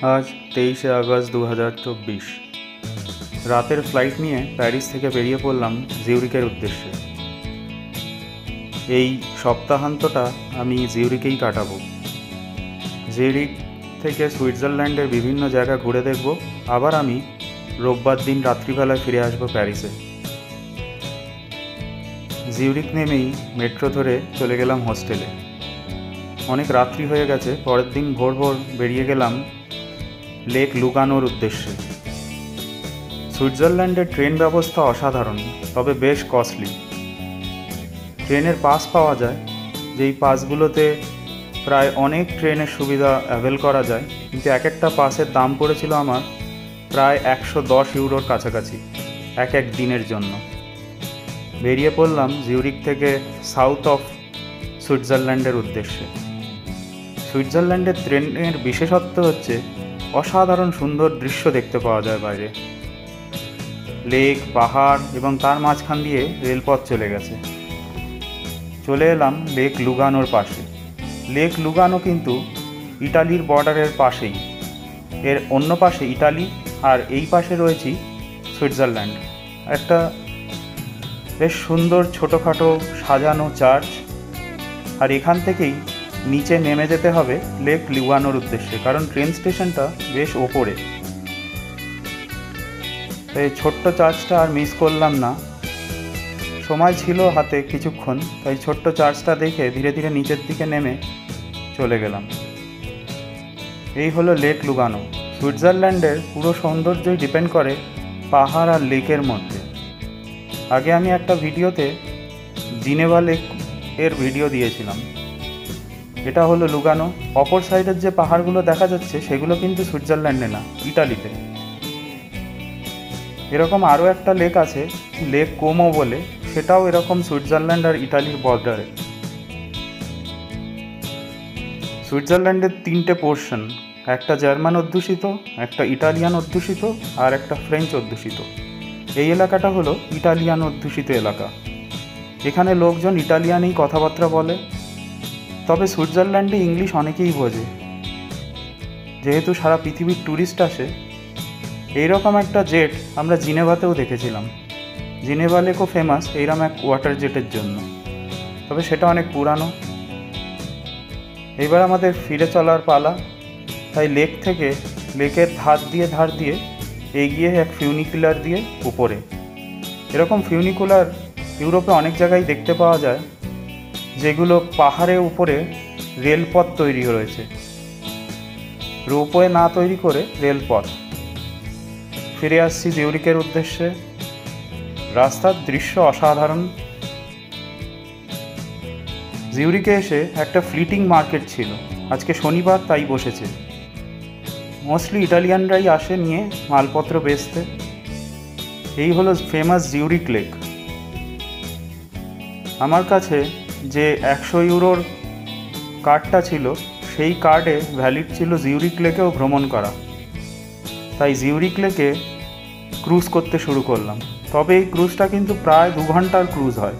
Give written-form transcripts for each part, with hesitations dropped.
आज 23 আগস্ট 2024 রাতের ফ্লাইট নিয়ে প্যারিস থেকে বেরিয়ে পড়লাম জিউরিকের উদ্দেশ্যে। এই সপ্তাহান্তটা আমি জিউরিকেই কাটাবো। জিউরিক থেকে সুইজারল্যান্ডের বিভিন্ন জায়গা ঘুরে দেখব, আবার আমি রোববার দিন রাত্রিবেলায় ফিরে আসবো প্যারিসে। জিউরিক নেমেই মেট্রো ধরে চলে গেলাম হোস্টেলে। অনেক রাত্রি হয়ে গেছে। পরের দিন ভোর ভোর বেরিয়ে গেলাম লেক লুগানোর উদ্দেশ্যে। সুইজারল্যান্ডের ট্রেন ব্যবস্থা অসাধারণ, তবে বেশ কস্টলি। ট্রেনের পাস পাওয়া যায়, যেই পাসগুলোতে প্রায় অনেক ট্রেনের সুবিধা অ্যাভেল করা যায়, কিন্তু এক একটা পাসের দাম পড়েছিল আমার প্রায় 110 ইউরোর কাছাকাছি এক দিনের জন্য। বেরিয়ে পড়লাম জিউরিক থেকে সাউথ অফ সুইজারল্যান্ডের উদ্দেশ্যে। সুইজারল্যান্ডের ট্রেনের বিশেষত্ব হচ্ছে অসাধারণ সুন্দর দৃশ্য দেখতে পাওয়া যায় বাইরে। লেক, পাহাড় এবং তার মাঝখান দিয়ে রেলপথ চলে গেছে। চলে এলাম লেক লুগানোর পাশে। লেক লুগানো কিন্তু ইটালির বর্ডারের পাশেই। এর অন্য পাশে ইটালি আর এই পাশে রয়েছে সুইজারল্যান্ড। একটা বেশ সুন্দর ছোটোখাটো সাজানো চার্চ, আর এখান থেকেই নিচে নেমে যেতে হবে লেক লুগানোর উদ্দেশ্যে, কারণ ট্রেন স্টেশনটা বেশ ওপরে। এই ছোট্ট চার্চটা আর মিস করলাম না। সময় ছিল হাতে কিছুক্ষণ, তাই ছোট্ট চার্চটা দেখে ধীরে ধীরে নিচের দিকে নেমে চলে গেলাম। এই হলো লেক লুগানো। সুইজারল্যান্ডের পুরো সৌন্দর্যই ডিপেন্ড করে পাহাড় আর লেকের মধ্যে। আগে আমি একটা ভিডিওতে জিনেভা লেক এর ভিডিও দিয়েছিলাম। এটা হলো লুগানো। অপর সাইডের যে পাহাড়গুলো দেখা যাচ্ছে সেগুলো কিন্তু সুইজারল্যান্ডে না, ইটালিতে। এরকম আরও একটা লেক আছে, লেক কোমো বলে, সেটাও এরকম সুইজারল্যান্ড আর ইটালির বর্ডারে। সুইজারল্যান্ডের 3টে পোর্শন, একটা জার্মান অধ্যুষিত, একটা ইটালিয়ান অধ্যুষিত আর একটা ফ্রেঞ্চ অধ্যুষিত। এই এলাকাটা হলো ইটালিয়ান অধ্যুষিত এলাকা। এখানে লোকজন ইটালিয়ানেই কথাবার্তা বলে, তবে সুইজারল্যান্ডে ইংলিশ অনেকেই বোঝে, যেহেতু সারা পৃথিবীর ট্যুরিস্ট আসে। এইরকম একটা জেট আমরা জিনেভাতেও দেখেছিলাম। জিনেভা লেকও ফেমাস এইরকম এক ওয়াটার জেটের জন্য, তবে সেটা অনেক পুরানো। এবার আমাদের ফিরে চলার পালা। তাই লেক থেকে লেকের ধার দিয়ে এগিয়ে এক ফিউনিকুলার দিয়ে উপরে। এরকম ফিউনিকুলার ইউরোপে অনেক জায়গায় দেখতে পাওয়া যায়, যেগুলো পাহাড়ের উপরে রেলপথ তৈরি রয়েছে, রোপওয়ে না তৈরি করে রেলপথ। ফিরে আসছি জিউরিকের উদ্দেশ্যে। রাস্তার দৃশ্য অসাধারণ। জিউরিকে এসে একটা ফ্লিটিং মার্কেট ছিল, আজকে শনিবার তাই বসেছে। মোস্টলি ইটালিয়ানরাই আসে নিয়ে মালপত্র বেচতে। এই হলো ফেমাস জিউরিক লেক। আমার কাছে যে 100 ইউরোর কার্ডটা ছিল, সেই কার্ডে ভ্যালিড ছিল জিউরিক লেকেও ভ্রমণ করা। তাই জিউরিক লেকে ক্রুজ করতে শুরু করলাম। তবে এই ক্রুজটা কিন্তু প্রায় 2 ঘন্টার ক্রুজ হয়।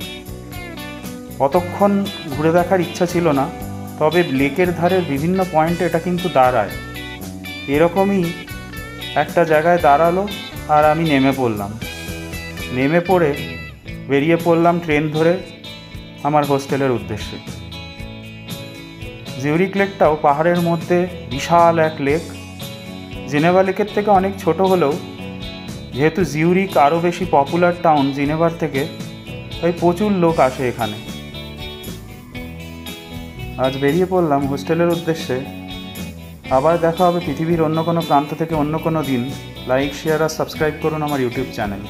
অতক্ষণ ঘুরে দেখার ইচ্ছা ছিল না, তবে লেকের ধারের বিভিন্ন পয়েন্টে এটা কিন্তু দাঁড়ায়। এরকমই একটা জায়গায় দাঁড়ালো, আর আমি নেমে পড়লাম। নেমে পড়ে বেরিয়ে পড়লাম ট্রেন ধরে আমার হোস্টেলের উদ্দেশ্যে। জিউরিক লেকটাও পাহাড়ের মধ্যে বিশাল এক লেক। জিনেভা লেকের থেকে অনেক ছোট হলেও যেহেতু জিউরিক আরও বেশি পপুলার টাউন জিনেভার থেকে, তাই প্রচুর লোক আসে এখানে। আজ বেরিয়ে পড়লাম হোস্টেলের উদ্দেশ্যে। আবার দেখা হবে পৃথিবীর অন্য কোনো প্রান্ত থেকে অন্য কোনো দিন। লাইক, শেয়ার আর সাবস্ক্রাইব করুন আমার ইউটিউব চ্যানেল।